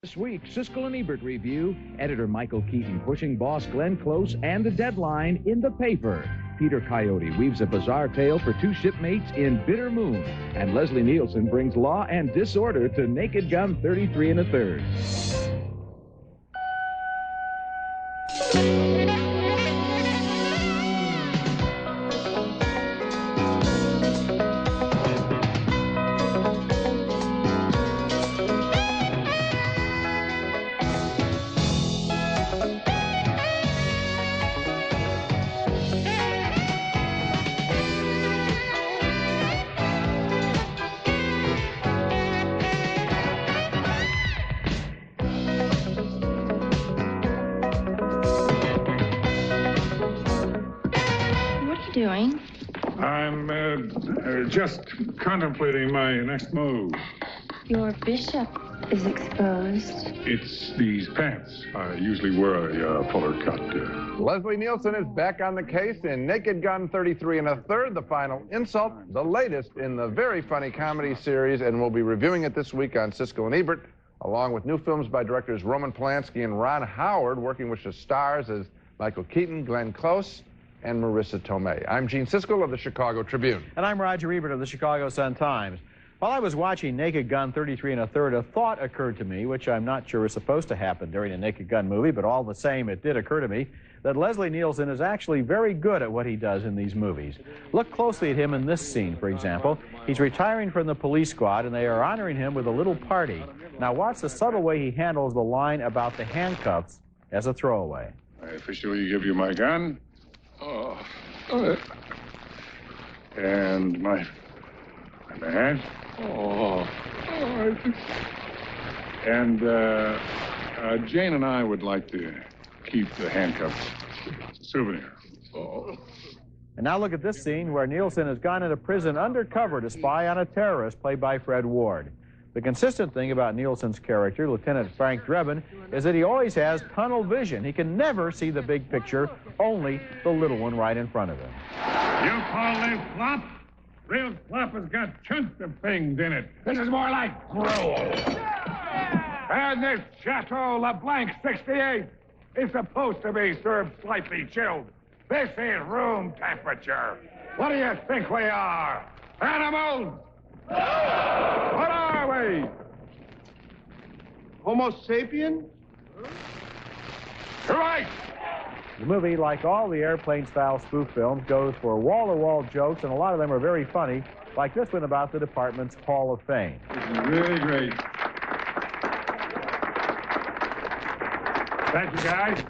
This week, Siskel and Ebert review, editor Michael Keaton pushing boss Glenn Close and the deadline in the paper. Peter Coyote weaves a bizarre tale for two shipmates in Bitter Moon. And Leslie Nielsen brings law and disorder to Naked Gun 33 1/3. Doing? I'm just contemplating my next move. Your bishop is exposed. It's these pants. I usually wear a fuller cut. Leslie Nielsen is back on the case in Naked Gun 33 1/3, The Final Insult, the latest in the very funny comedy series, and we'll be reviewing it this week on Siskel and Ebert, along with new films by directors Roman Polanski and Ron Howard, working with the stars as Michael Keaton, Glenn Close, and Marissa Tomei. I'm Gene Siskel of the Chicago Tribune. And I'm Roger Ebert of the Chicago Sun-Times. While I was watching Naked Gun 33 1/3, a thought occurred to me, which I'm not sure is supposed to happen during a Naked Gun movie, but all the same, it did occur to me that Leslie Nielsen is actually very good at what he does in these movies. Look closely at him in this scene, for example. He's retiring from the police squad, and they are honoring him with a little party. Now watch the subtle way he handles the line about the handcuffs as a throwaway. I officially give you my gun. And my badge. And Jane and I would like to keep the handcuffs souvenir. And now look at this scene where Nielsen has gone into prison undercover to spy on a terrorist played by Fred Ward. The consistent thing about Nielsen's character, Lieutenant Frank Drebin, is that he always has tunnel vision. He can never see the big picture, only the little one right in front of him. You call this flop? Real flop has got chunks of things in it. This is more like gruel. And this Chateau LeBlanc 68 is supposed to be served slightly chilled. This is room temperature. What do you think we are? Animals? What are we? Homo sapien? Right! The movie, like all the airplane-style spoof films, goes for wall-to-wall jokes, and a lot of them are very funny, like this one about the department's Hall of Fame. This is really great. Thank you, guys.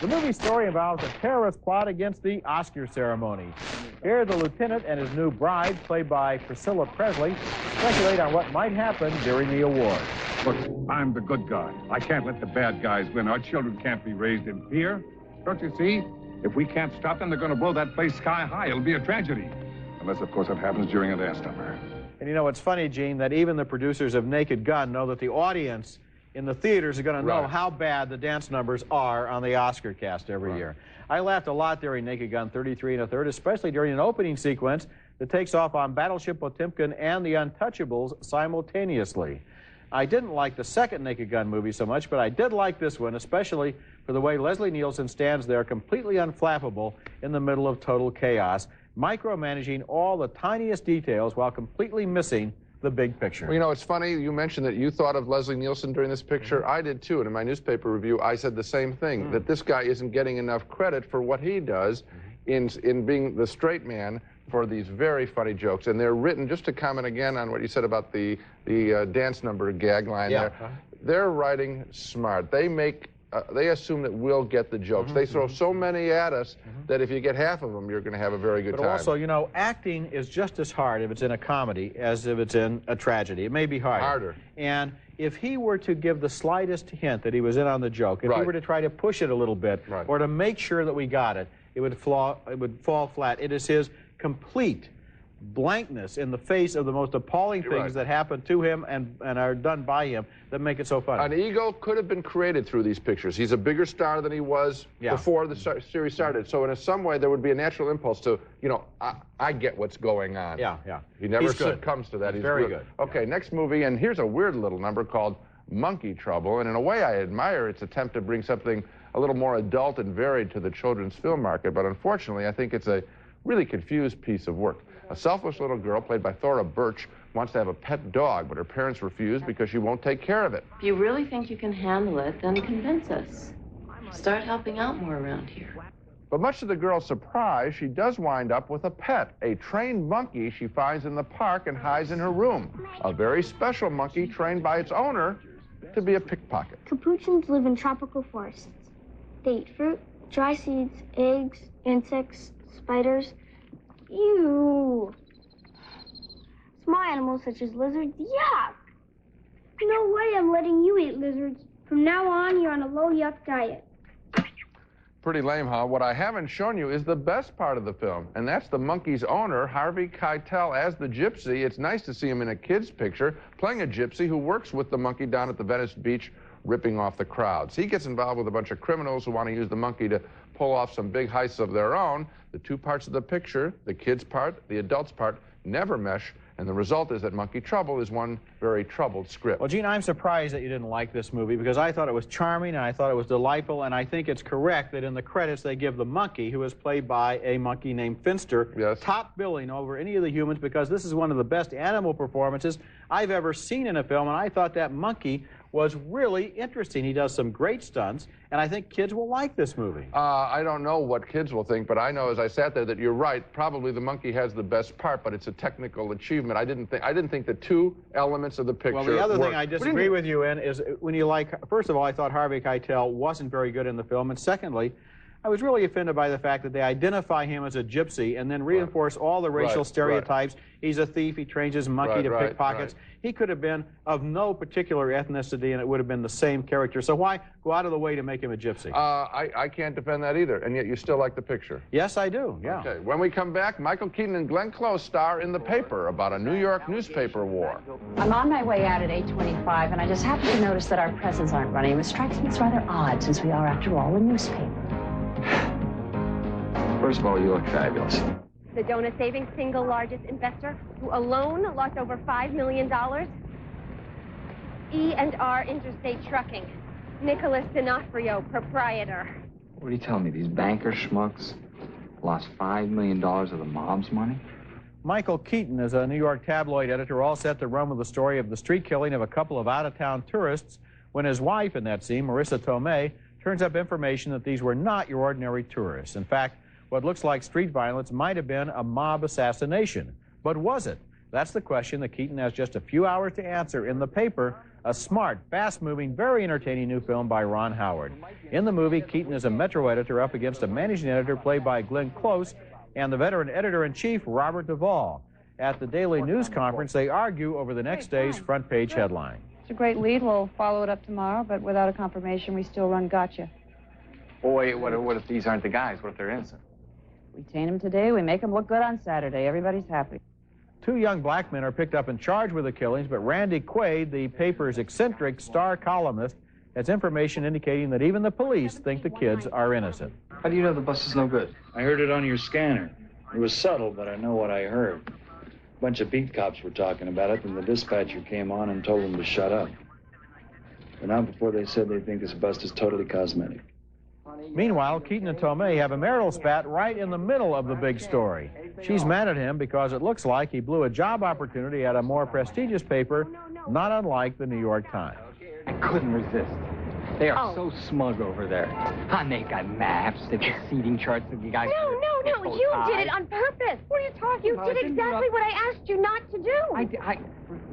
The movie story involves a terrorist plot against the Oscar ceremony. Here, the lieutenant and his new bride, played by Priscilla Presley, speculate on what might happen during the award. Look, I'm the good guy. I can't let the bad guys win. Our children can't be raised in fear. Don't you see? If we can't stop them, they're going to blow that place sky high. It'll be a tragedy. Unless, of course, it happens during a dance number. And you know, it's funny, Gene, that even the producers of Naked Gun know that the audience in the theaters are going to know how bad the dance numbers are on the Oscar cast every year. I laughed a lot during Naked Gun 33 1/3, especially during an opening sequence that takes off on Battleship Potemkin and the Untouchables simultaneously. I didn't like the second Naked Gun movie so much, but I did like this one, especially for the way Leslie Nielsen stands there completely unflappable in the middle of total chaos, micromanaging all the tiniest details while completely missing the big picture. Well, you know, it's funny, you mentioned that you thought of Leslie Nielsen during this picture. I did too, and in my newspaper review, I said the same thing, that this guy isn't getting enough credit for what he does in being the straight man for these very funny jokes. And they're written, just to comment again on what you said about the dance number gag line there, they're writing smart. They assume that we'll get the jokes. They throw so many at us that if you get half of them, you're going to have a very good time. But also, you know, acting is just as hard if it's in a comedy as if it's in a tragedy. It may be harder. And if he were to give the slightest hint that he was in on the joke, if he were to try to push it a little bit, or to make sure that we got it, it would fall flat. It is his complete blankness in the face of the most appalling things that happen to him and are done by him that make it so funny. An ego could have been created through these pictures. He's a bigger star than he was before the series started. So in some way, there would be a natural impulse to, you know, I get what's going on. He never succumbs to that. He's very good. Okay, next movie, and here's a weird little number called Monkey Trouble, and in a way I admire its attempt to bring something a little more adult and varied to the children's film market, but unfortunately I think it's a really confused piece of work. A selfish little girl, played by Thora Birch, wants to have a pet dog, but her parents refuse because she won't take care of it. If you really think you can handle it, then convince us. Start helping out more around here. But much to the girl's surprise, she does wind up with a pet, a trained monkey she finds in the park and hides in her room. A very special monkey trained by its owner to be a pickpocket. Capuchins live in tropical forests. They eat fruit, dry seeds, eggs, insects, spiders. Ew. Small animals such as lizards, yuck. No way I'm letting you eat lizards. From now on, you're on a low yuck diet. Pretty lame, huh? What I haven't shown you is the best part of the film, and that's the monkey's owner, Harvey Keitel, as the gypsy. It's nice to see him in a kid's picture, playing a gypsy who works with the monkey down at the Venice Beach, ripping off the crowds. He gets involved with a bunch of criminals who want to use the monkey to pull off some big heists of their own. The two parts of the picture, the kid's part, the adult's part, never mesh, and the result is that Monkey Trouble is one very troubled script. Well, Gene, I'm surprised that you didn't like this movie because I thought it was charming and I thought it was delightful, and I think it's correct that in the credits they give the monkey, who is played by a monkey named Finster, yes, top billing over any of the humans because this is one of the best animal performances I've ever seen in a film, and I thought that monkey was really interesting. He does some great stunts, and I think kids will like this movie. I don't know what kids will think, but I know as I sat there that you're right. Probably the monkey has the best part, but it's a technical achievement. I didn't think the two elements of the picture. Well, the other worked. thing I disagree with you in is when you first of all, I thought Harvey Keitel wasn't very good in the film, and secondly, I was really offended by the fact that they identify him as a gypsy and then reinforce all the racial stereotypes. He's a thief, he trains his monkey to pick pockets. He could have been of no particular ethnicity and it would have been the same character. So why go out of the way to make him a gypsy? I can't defend that either, and yet you still like the picture. Yes, I do, yeah. Okay, when we come back, Michael Keaton and Glenn Close star in The Paper about a New York newspaper war. I'm on my way out at 8:25, and I just happened to notice that our presses aren't running. It strikes me as rather odd, since we are, after all, a newspaper. First of all, you look fabulous. The donor savings single largest investor, who alone lost over $5 million. E&R Interstate Trucking. Nicholas D'Onofrio, proprietor. What are you telling me? These banker schmucks lost $5 million of the mob's money? Michael Keaton is a New York tabloid editor, all set to run with the story of the street killing of a couple of out-of-town tourists when his wife in that scene, Marissa Tomei, turns up information that these were not your ordinary tourists. In fact, what looks like street violence might have been a mob assassination. But was it? That's the question that Keaton has just a few hours to answer in The Paper, a smart, fast-moving, very entertaining new film by Ron Howard. In the movie, Keaton is a Metro editor up against a managing editor played by Glenn Close and the veteran editor-in-chief, Robert Duvall. At the Daily News Conference, they argue over the next day's front-page headline. It's a great lead. We'll follow it up tomorrow, but without a confirmation, we still run gotcha. Boy, what if these aren't the guys? What if they're innocent? We chain them today, we make them look good on Saturday. Everybody's happy. Two young black men are picked up and charged with the killings, but Randy Quaid, the paper's eccentric star columnist, has information indicating that even the police think the kids are innocent. How do you know the bus is no good? I heard it on your scanner. It was subtle, but I know what I heard. A bunch of beat cops were talking about it, and the dispatcher came on and told them to shut up. But not before they said they think this bust is totally cosmetic. Meanwhile, Keaton and Tomei have a marital spat right in the middle of the big story. She's mad at him because it looks like he blew a job opportunity at a more prestigious paper, not unlike the New York Times. I couldn't resist. They are so smug over there. And they've got maps, they've got seating charts that you guys... No, you did it on purpose. What are you talking about? You did exactly what I asked you not to do.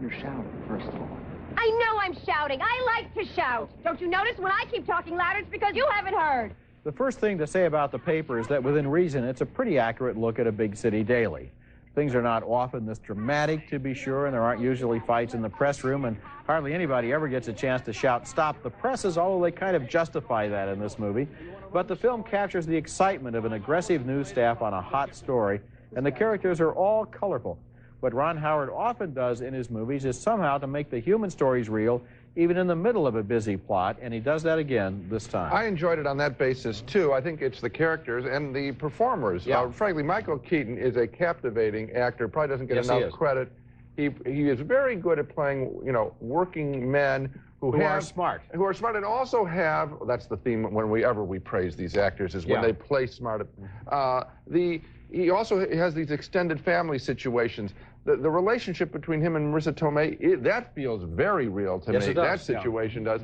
You're shouting, first of all. I know I'm shouting. I like to shout. Don't you notice when I keep talking louder, it's because you haven't heard. The first thing to say about the paper is that within reason, it's a pretty accurate look at a big city daily. Things are not often this dramatic, to be sure, and there aren't usually fights in the press room, and hardly anybody ever gets a chance to shout, "Stop the presses," although they kind of justify that in this movie. But the film captures the excitement of an aggressive news staff on a hot story, and the characters are all colorful. What Ron Howard often does in his movies is somehow to make the human stories real, even in the middle of a busy plot, and he does that again this time. I enjoyed it on that basis, too. I think it's the characters and the performers. Yeah. Frankly, Michael Keaton is a captivating actor, probably doesn't get enough credit. He is very good at playing, working men who are smart. Who are smart and also have, that's the theme whenever we praise these actors, is when they play smart. He also has these extended family situations. The relationship between him and Marissa Tomei, that feels very real to me. It does, that situation does.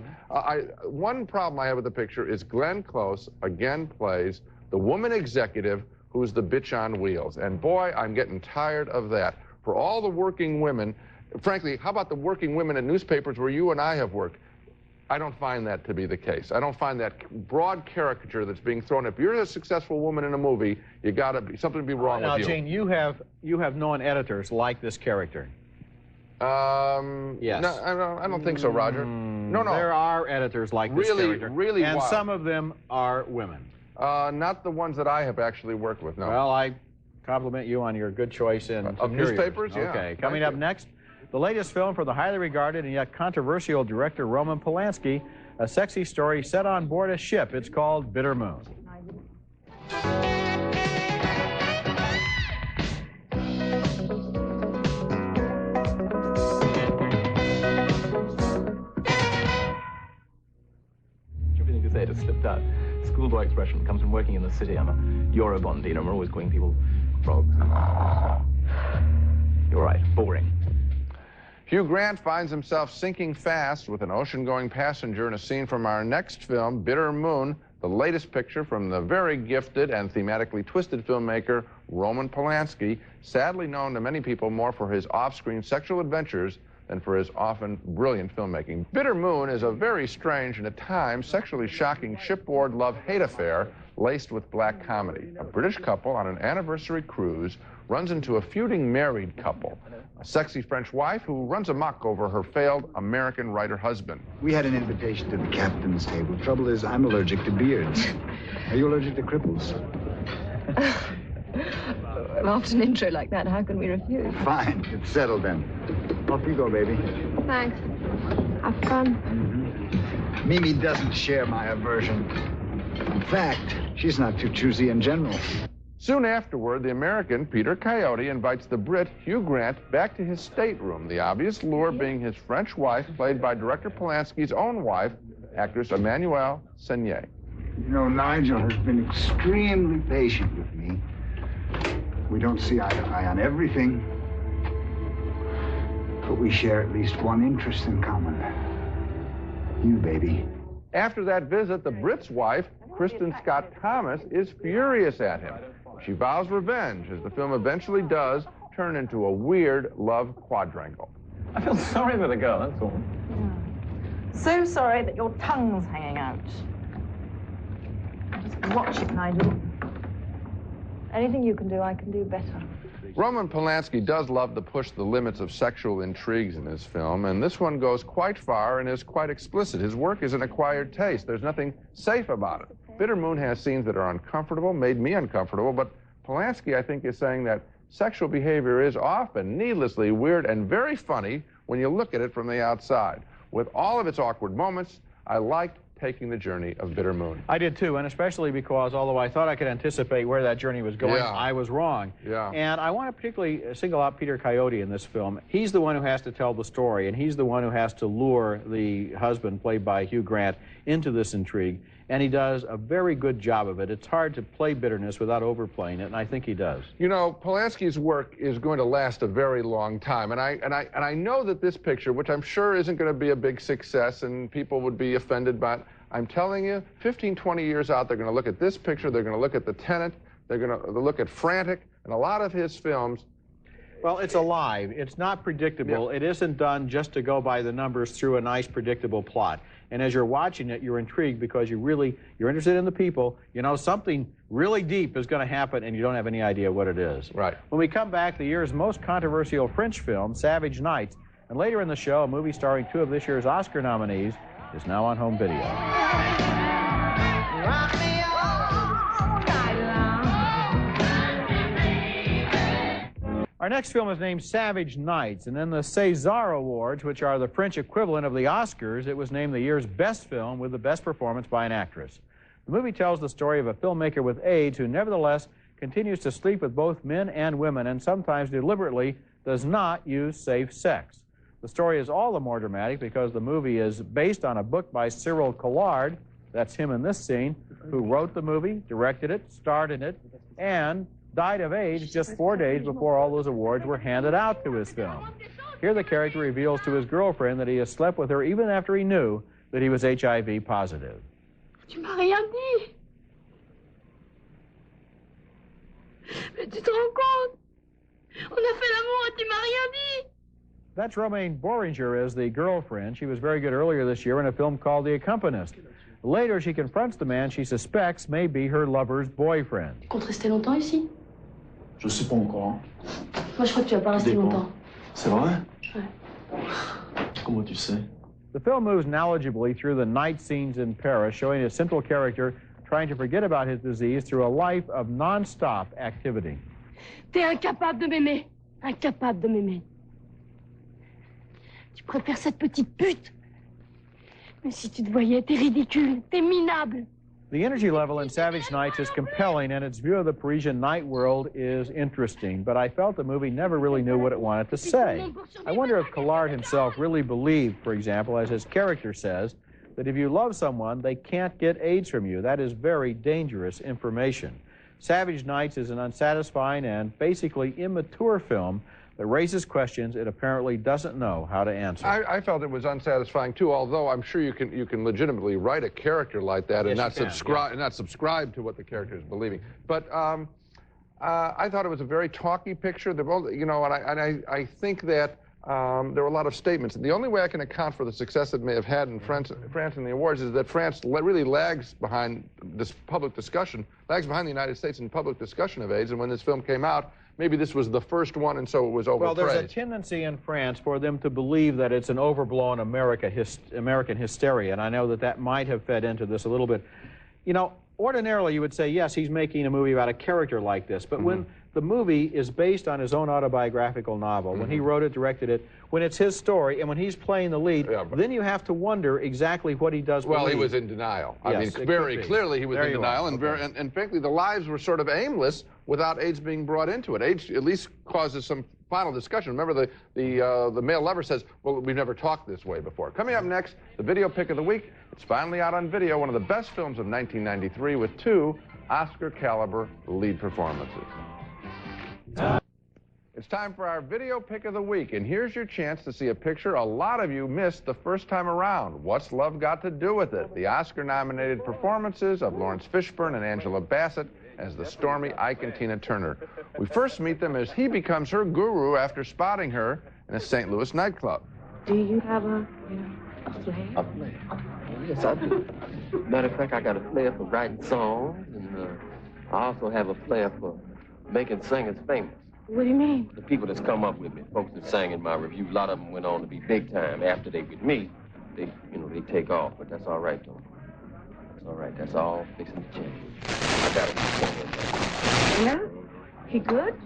One problem I have with the picture is Glenn Close, again, plays the woman executive who's the bitch on wheels. And boy, I'm getting tired of that. For all the working women, frankly, how about the working women in newspapers where you and I have worked? I don't find that to be the case. I don't find that broad caricature that's being thrown. If you're a successful woman in a movie, you got to be something to be wrong with you. Now, Gene, you have known editors like this character. Yes. No, I don't think so, Roger. No. There are editors like this character. Really, and some of them are women. Not the ones that I have actually worked with. No. Well, I compliment you on your good choice in of newspapers. Yeah. Okay. Coming up next, the latest film for the highly regarded and yet controversial director Roman Polanski, a sexy story set on board a ship. It's called Bitter Moon. Everything you say just slipped out. Schoolboy expression comes from working in the city. I'm a Eurobond dealer. I'm always calling people frogs. You're right. Boring. Hugh Grant finds himself sinking fast with an ocean-going passenger in a scene from our next film, Bitter Moon, the latest picture from the very gifted and thematically twisted filmmaker Roman Polanski, sadly known to many people more for his off-screen sexual adventures than for his often brilliant filmmaking. Bitter Moon is a very strange and at times sexually shocking shipboard love-hate affair laced with black comedy. A British couple on an anniversary cruise runs into a feuding married couple, a sexy French wife who runs amok over her failed American writer husband. We had an invitation to the captain's table. Trouble is, I'm allergic to beards. Are you allergic to cripples? After an intro like that, how can we refuse? Fine, it's settled then. Off you go, baby. Thanks. Have fun. Mimi doesn't share my aversion. In fact, she's not too choosy in general. Soon afterward, the American, Peter Coyote, invites the Brit, Hugh Grant, back to his stateroom, the obvious lure being his French wife, played by director Polanski's own wife, actress Emmanuelle Seigner. You know, Nigel has been extremely patient with me. We don't see eye to eye on everything, but we share at least one interest in common. You, baby. After that visit, the Brit's wife, Kristen Scott Thomas, is furious at him. She vows revenge, as the film eventually does turn into a weird love quadrangle. I feel sorry for the girl, that's all. So sorry that your tongue's hanging out. Just watch it, Nigel. Anything you can do, I can do better. Roman Polanski does love to push the limits of sexual intrigues in his film, and this one goes quite far and is quite explicit. His work is an acquired taste. There's nothing safe about it. Bitter Moon has scenes that are uncomfortable, made me uncomfortable, but Polanski, I think, is saying that sexual behavior is often needlessly weird and very funny when you look at it from the outside. With all of its awkward moments, I liked taking the journey of Bitter Moon. I did too, and especially because although I thought I could anticipate where that journey was going, I was wrong. Yeah. And I want to particularly single out Peter Coyote in this film. He's the one who has to tell the story, and he's the one who has to lure the husband, played by Hugh Grant, into this intrigue. And he does a very good job of it. It's hard to play bitterness without overplaying it, and I think he does. You know, Polanski's work is going to last a very long time, and I know that this picture, which I'm sure isn't going to be a big success and people would be offended by it, I'm telling you, 15, 20 years out, they're going to look at this picture, they're going to look at The Tenant, they're going to look at Frantic, and a lot of his films. Well, it's alive. It's not predictable. It isn't done just to go by the numbers through a nice, predictable plot. And as you're watching it, you're intrigued because you're interested in the people. You know, something really deep is going to happen, and you don't have any idea what it is. Right. When we come back, the year's most controversial French film, Savage Nights, and later in the show, a movie starring two of this year's Oscar nominees, is now on home video. Our next film is named Savage Nights, and in the César Awards, which are the French equivalent of the Oscars, it was named the year's best film with the best performance by an actress. The movie tells the story of a filmmaker with AIDS who nevertheless continues to sleep with both men and women and sometimes deliberately does not use safe sex. The story is all the more dramatic because the movie is based on a book by Cyril Collard, that's him in this scene, who wrote the movie, directed it, starred in it, and died of AIDS just 4 days before all those awards were handed out to his film. Here the character reveals to his girlfriend that he has slept with her even after he knew that he was HIV positive. Tu m'as rien dit. Mais tu te rends compte? On a fait l'amour et tu m'as rien dit. That's Romaine Boringer as the girlfriend. She was very good earlier this year in a film called The Accompanist. Later, she confronts the man she suspects may be her lover's boyfriend. Tu comptes rester longtemps ici? Je sais pas encore. Moi, je crois que tu vas pas rester longtemps. C'est vrai? Ouais. Comment tu sais? The film moves knowledgeably through the night scenes in Paris, showing a central character trying to forget about his disease through a life of non-stop activity. T'es incapable de m'aimer. Incapable de m'aimer. Tu préfères cette petite pute. Mais si tu te voyais, t'es ridicule, t'es minable. The energy level in Savage Nights is compelling, and its view of the Parisian night world is interesting, but I felt the movie never really knew what it wanted to say. I wonder if Collard himself really believed, for example, as his character says, that if you love someone, they can't get AIDS from you. That is very dangerous information. Savage Nights is an unsatisfying and basically immature film that raises questions it apparently doesn't know how to answer. I felt it was unsatisfying too, although I'm sure you can legitimately write a character like that and not subscribe to what the character is believing. But I thought it was a very talky picture. They're both, you know, and I think that there were a lot of statements. The only way I can account for the success it may have had in France in the awards is that France really lags behind this public discussion, lags behind the United States in public discussion of AIDS. And when this film came out, maybe this was the first one, and so it was overpraised. Well, there's a tendency in France for them to believe that it's an overblown American hysteria, and I know that that might have fed into this a little bit. You know, ordinarily you would say, yes, he's making a movie about a character like this, but when the movie is based on his own autobiographical novel, when he wrote it, directed it, when it's his story, and when he's playing the lead, then you have to wonder exactly what he does believe. Well, he was in denial. I mean, very clearly he was in denial, and frankly, the lives were sort of aimless without AIDS being brought into it. AIDS at least causes some final discussion. Remember, the male lover says, well, we've never talked this way before. Coming up next, the video pick of the week. It's finally out on video, one of the best films of 1993 with 2 Oscar-caliber lead performances. It's time for our video pick of the week, and here's your chance to see a picture a lot of you missed the first time around. What's Love Got to Do with It? The Oscar-nominated performances of Lawrence Fishburne and Angela Bassett as the stormy Ike and Tina Turner. We first meet them as he becomes her guru after spotting her in a St. Louis nightclub. Do you have a flair? A flair? Yes, I do. Matter of fact, I got a flair for writing songs, and I also have a flair for making singers famous. What do you mean? The people that's come up with me, folks that sang in my review, a lot of them went on to be big time. After they with me, they take off, but that's all right, though. That's all right. That's all fixing to change. I got it. Yeah? He good?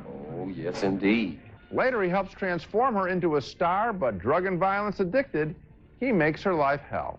Oh, yes, indeed. Later, he helps transform her into a star, but drug and violence addicted, he makes her life hell.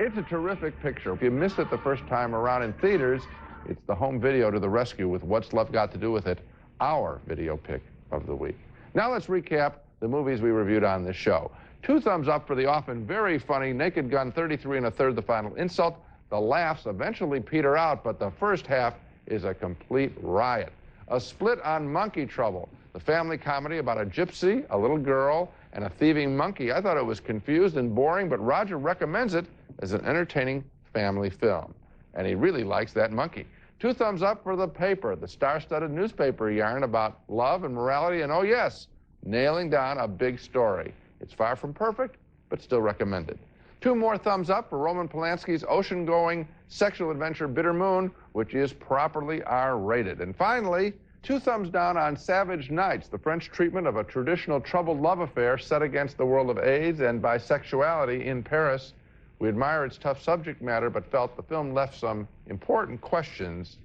It's a terrific picture. If you missed it the first time around in theaters, it's the home video to the rescue with What's Love Got to Do with It, our video pick of the week. Now let's recap the movies we reviewed on this show. 2 thumbs up for the often very funny Naked Gun 33 1/3 The Final Insult. The laughs eventually peter out, but the first half is a complete riot. A split on Monkey Trouble, the family comedy about a gypsy, a little girl, and a thieving monkey. I thought it was confused and boring, but Roger recommends it as an entertaining family film. And he really likes that monkey. 2 thumbs up for The Paper, the star-studded newspaper yarn about love and morality, and oh yes, nailing down a big story. It's far from perfect, but still recommended. 2 more thumbs up for Roman Polanski's ocean-going sexual adventure Bitter Moon, which is properly R-rated. And finally, 2 thumbs down on Savage Nights, the French treatment of a traditional troubled love affair set against the world of AIDS and bisexuality in Paris, We admire its tough subject matter, but felt the film left some important questions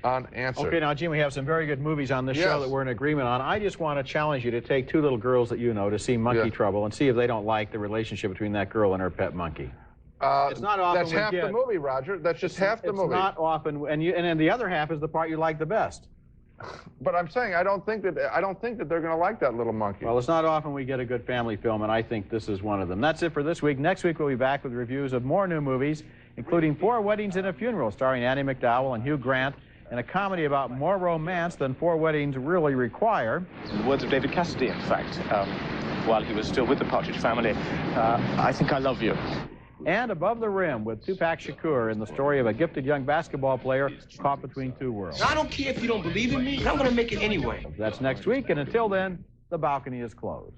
unanswered. Okay, now, Gene, we have some very good movies on this show that we're in agreement on. I just want to challenge you to take two little girls that you know to see Monkey Trouble and see if they don't like the relationship between that girl and her pet monkey. It's not often that's half the movie, Roger. That's just half the movie. It's not often, and then the other half is the part you like the best. But I'm saying I don't think that they're going to like that little monkey. Well, it's not often we get a good family film, and I think this is one of them. That's it for this week. Next week we'll be back with reviews of more new movies, including 4 Weddings and a Funeral, starring Annie McDowell and Hugh Grant, and a comedy about more romance than 4 weddings really require. In the words of David Cassidy, in fact, while he was still with the Partridge Family, I think I love you. And Above the Rim with Tupac Shakur in the story of a gifted young basketball player caught between two worlds. I don't care if you don't believe in me. I'm going to make it anyway. That's next week, and until then, the balcony is closed.